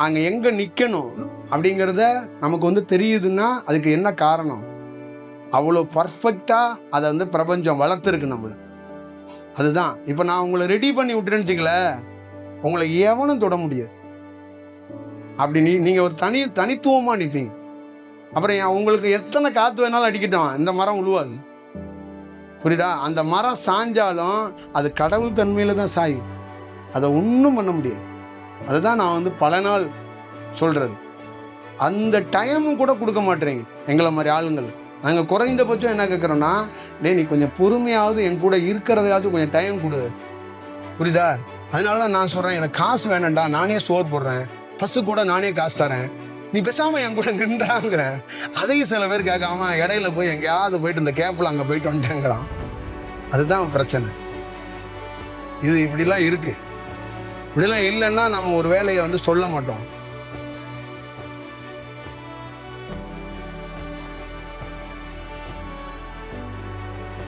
அங்கே எங்கே நிற்கணும் அப்படிங்கிறத நமக்கு தெரியுதுன்னா அதுக்கு என்ன காரணம்? அவ்வளோ பர்ஃபெக்டாக அதை பிரபஞ்சம் வளர்த்துருக்கு நம்மளை. அதுதான் இப்போ நான் உங்களை ரெடி பண்ணி விட்டுறேன்னு வச்சுங்களேன், உங்களை எவனும் தொட முடியாது. அப்படி நீங்கள் ஒரு தனித்துவமாக நிற்பீங்க. அப்புறம் உங்களுக்கு எத்தனை காற்று வேணாலும் அடிக்கட்டும், இந்த மரம் உழுவாது. புரியுதா? அந்த மரம் சாஞ்சாலும் அது கடவுள் தன்மையில் தான் சாயும், அதை ஒன்றும் பண்ண முடியாது. அதுதான் நான் பல நாள் சொல்கிறது. அந்த டைமும் கூட கொடுக்க மாட்டேறீங்க எங்களை மாதிரி ஆளுங்கள். நாங்கள் குறைந்தபட்சம் என்ன கேட்குறோன்னா, நீ கொஞ்சம் பொறுமையாவது என் கூட இருக்கிறதையாவது கொஞ்சம் டைம் கொடு. புரியுதா? அதனால தான் நான் சொல்கிறேன், எனக்கு காசு வேணாண்டா, நானே சோறு போடுறேன், பஸ்ஸு கூட நானே காசு தரேன், நீ பேசாமல் என் கூட நின்றாங்கிறேன். அதையும் சில பேர் கேட்காம இடையில போய் எங்கேயாவது போயிட்டு இந்த கேப்பில் அங்கே போயிட்டு வந்துட்டேங்கிறான். அதுதான் பிரச்சனை. இது இப்படிலாம் இருக்குது. இப்படிலாம் இல்லைன்னா நம்ம ஒரு வேலையை சொல்ல மாட்டோம்.